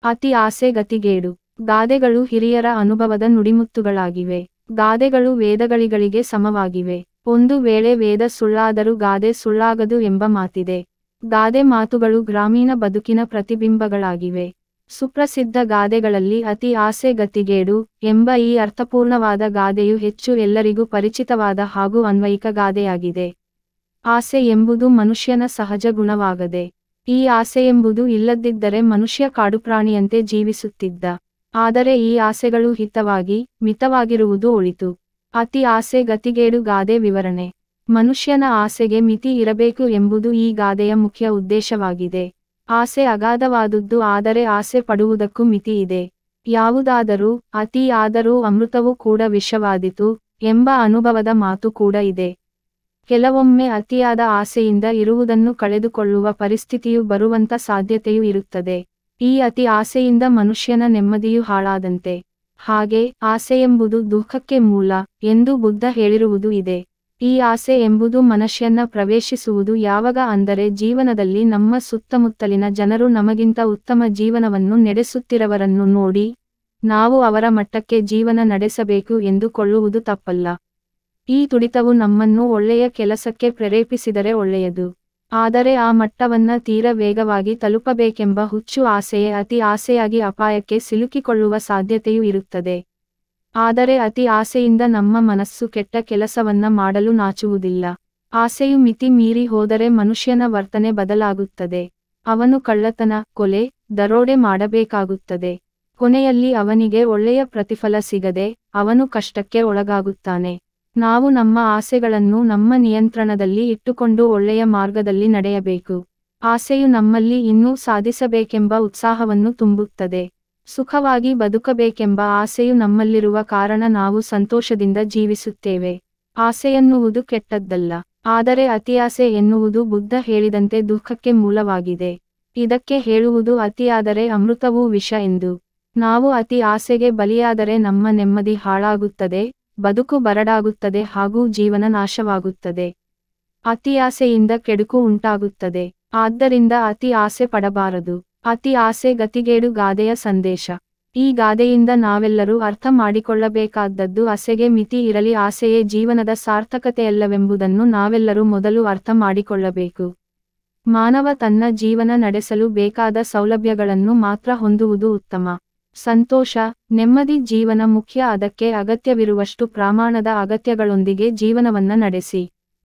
ಅತಿ ಆಸೆ ಗತಿಗೇಡು. ಗಾದೆಗಳು ಹಿರಿಯರ ಅನುಭವದ ನುಡಿಮುತ್ತುಗಳಾಗಿವೆ. ಗಾದೆಗಳು ವೇದಗಳಿಗೆ ಸಮವಾಗಿವೆ. ಒಂದು ವೇಳೆ ವೇದ ಸುಳ್ಳಾದರೂ ಗಾದೆ ಸುಳ್ಳಾಗದು ಎಂಬ ಮಾತಿದೆ. ಗಾದೆ ಮಾತುಗಳು ಗ್ರಾಮೀಣ ಬದುಕಿನ ಪ್ರತಿಬಿಂಬಗಳಾಗಿವೆ. ಸುಪ್ರಸಿದ್ಧ ಗಾದೆಗಳಲ್ಲಿ ಅತಿ ಆಸೆ ಗತಿಗೇಡು ಎಂಬ ಈ ಅರ್ಥಪೂರ್ಣವಾದ ಗಾದೆಯು ಹೆಚ್ಚು ಎಲ್ಲರಿಗೂ ಪರಿಚಿತವಾದ ಹಾಗೂ ಅನ್ವಯಿಕ ಗಾದೆಯಾಗಿದೆ. ಆಸೆ ಎಂಬುದು ಮನುಷ್ಯನ ಸಹಜ ಗುಣವಾಗದೆ, ಈ ಆಸೆಯೆಂಬುದು ಇಲ್ಲದಿದ್ದರೆ ಮನುಷ್ಯ ಕಾಡುಪ್ರಾಣಿಯಂತೆ ಜೀವಿಸುತ್ತಿದ್ದ. ಆದರೆ ಈ ಆಸೆಗಳು ಹಿತವಾಗಿ, ಮಿತವಾಗಿರುವುದು ಒಳಿತು. ಅತಿ ಆಸೆ ಗತಿಗೇಡು. ಗಾದೆ ವಿವರಣೆ. ಮನುಷ್ಯನ ಆಸೆಗೆ ಮಿತಿ ಇರಬೇಕು ಎಂಬುದು ಈ ಗಾದೆಯ ಮುಖ್ಯ ಉದ್ದೇಶವಾಗಿದೆ. ಆಸೆ ಅಗಾಧವಾದುದ್ದು, ಆದರೆ ಆಸೆ ಪಡುವುದಕ್ಕೂ ಮಿತಿ ಇದೆ. ಯಾವುದಾದರೂ ಅತಿ ಆದರೂ ಅಮೃತವೂ ಕೂಡ ವಿಷವಾದೀತು ಎಂಬ ಅನುಭವದ ಮಾತು ಕೂಡ ಇದೆ. ಕೆಲವೊಮ್ಮೆ ಅತಿಯಾದ ಆಸೆಯಿಂದ ಇರುವುದನ್ನು ಕಳೆದುಕೊಳ್ಳುವ ಪರಿಸ್ಥಿತಿಯು ಬರುವಂತ ಸಾಧ್ಯತೆಯೂ ಇರುತ್ತದೆ. ಈ ಅತಿ ಆಸೆಯಿಂದ ಮನುಷ್ಯನ ನೆಮ್ಮದಿಯು ಹಾಳಾದಂತೆ. ಹಾಗೆ ಆಸೆಯೆಂಬುದು ದುಃಖಕ್ಕೆ ಮೂಲ ಎಂದು ಬುದ್ಧ ಹೇಳಿರುವುದು ಇದೆ. ಈ ಆಸೆ ಎಂಬುದು ಮನುಷ್ಯನ ಪ್ರವೇಶಿಸುವುದು ಯಾವಾಗ ಅಂದರೆ ಜೀವನದಲ್ಲಿ ನಮ್ಮ ಸುತ್ತಮುತ್ತಲಿನ ಜನರು ನಮಗಿಂತ ಉತ್ತಮ ಜೀವನವನ್ನು ನಡೆಸುತ್ತಿರುವವರನ್ನು ನೋಡಿ ನಾವು ಅವರ ಮಟ್ಟಕ್ಕೆ ಜೀವನ ನಡೆಸಬೇಕು ಎಂದುಕೊಳ್ಳುವುದು ತಪ್ಪಲ್ಲ. ಈ ತುಡಿತವು ನಮ್ಮನ್ನು ಒಳ್ಳೆಯ ಕೆಲಸಕ್ಕೆ ಪ್ರೇರೇಪಿಸಿದರೆ ಒಳ್ಳೆಯದು. ಆದರೆ ಆ ಮಟ್ಟವನ್ನ ತೀರ ವೇಗವಾಗಿ ತಲುಪಬೇಕೆಂಬ ಹುಚ್ಚು ಆಸೆಯೇ ಅತಿ ಆಸೆಯಾಗಿ ಅಪಾಯಕ್ಕೆ ಸಿಲುಕಿಕೊಳ್ಳುವ ಸಾಧ್ಯತೆಯೂ ಇರುತ್ತದೆ. ಆದರೆ ಅತಿ ಆಸೆಯಿಂದ ನಮ್ಮ ಮನಸ್ಸು ಕೆಟ್ಟ ಕೆಲಸವನ್ನ ಮಾಡಲು ನಾಚುವುದಿಲ್ಲ. ಆಸೆಯು ಮಿತಿ ಮೀರಿ ಹೋದರೆ ಮನುಷ್ಯನ ವರ್ತನೆ ಬದಲಾಗುತ್ತದೆ. ಅವನು ಕಳ್ಳತನ, ಕೊಲೆ, ದರೋಡೆ ಮಾಡಬೇಕಾಗುತ್ತದೆ. ಕೊನೆಯಲ್ಲಿ ಅವನಿಗೆ ಒಳ್ಳೆಯ ಪ್ರತಿಫಲ ಸಿಗದೆ ಅವನು ಕಷ್ಟಕ್ಕೆ ಒಳಗಾಗುತ್ತಾನೆ. ನಾವು ನಮ್ಮ ಆಸೆಗಳನ್ನು ನಮ್ಮ ನಿಯಂತ್ರಣದಲ್ಲಿ ಇಟ್ಟುಕೊಂಡು ಒಳ್ಳೆಯ ಮಾರ್ಗದಲ್ಲಿ ನಡೆಯಬೇಕು. ಆಸೆಯು ನಮ್ಮಲ್ಲಿ ಇನ್ನೂ ಸಾಧಿಸಬೇಕೆಂಬ ಉತ್ಸಾಹವನ್ನು ತುಂಬುತ್ತದೆ. ಸುಖವಾಗಿ ಬದುಕಬೇಕೆಂಬ ಆಸೆಯು ನಮ್ಮಲ್ಲಿರುವ ಕಾರಣ ನಾವು ಸಂತೋಷದಿಂದ ಜೀವಿಸುತ್ತೇವೆ. ಆಸೆಯೆನ್ನುವುದು ಕೆಟ್ಟದ್ದಲ್ಲ, ಆದರೆ ಅತಿಯಾಸೆ ಎನ್ನುವುದು ಬುದ್ಧ ಹೇಳಿದಂತೆ ದುಃಖಕ್ಕೆ ಮೂಲವಾಗಿದೆ. ಇದಕ್ಕೆ ಹೇಳುವುದು ಅತಿಯಾದರೆ ಅಮೃತವೂ ವಿಷ ಎಂದು. ನಾವು ಅತಿ ಆಸೆಗೆ ಬಲಿಯಾದರೆ ನಮ್ಮ ನೆಮ್ಮದಿ ಹಾಳಾಗುತ್ತದೆ, ಬದುಕು ಬರಡಾಗುತ್ತದೆ ಹಾಗೂ ಜೀವನ ನಾಶವಾಗುತ್ತದೆ. ಅತಿಯಾಸೆಯಿಂದ ಕೆಡುಕು ಉಂಟಾಗುತ್ತದೆ. ಆದ್ದರಿಂದ ಅತಿ ಆಸೆ ಪಡಬಾರದು. ಅತಿ ಆಸೆ ಗತಿಗೇಡು. ಗಾದೆಯ ಸಂದೇಶ. ಈ ಗಾದೆಯಿಂದ ನಾವೆಲ್ಲರೂ ಅರ್ಥ ಮಾಡಿಕೊಳ್ಳಬೇಕಾದದ್ದು ಆಸೆಗೆ ಮಿತಿ ಇರಲಿ, ಆಸೆಯೇ ಜೀವನದ ಸಾರ್ಥಕತೆಯಲ್ಲವೆಂಬುದನ್ನು ನಾವೆಲ್ಲರೂ ಮೊದಲು ಅರ್ಥ ಮಾಡಿಕೊಳ್ಳಬೇಕು. ಮಾನವ ತನ್ನ ಜೀವನ ನಡೆಸಲು ಬೇಕಾದ ಸೌಲಭ್ಯಗಳನ್ನು ಮಾತ್ರ ಹೊಂದುವುದು ಉತ್ತಮ. ಸಂತೋಷ, ನೆಮ್ಮದಿ ಜೀವನ ಮುಖ್ಯ. ಅದಕ್ಕೆ ಅಗತ್ಯವಿರುವಷ್ಟು ಪ್ರಮಾಣದ ಅಗತ್ಯಗಳೊಂದಿಗೆ ಜೀವನವನ್ನ ನಡೆಸಿ.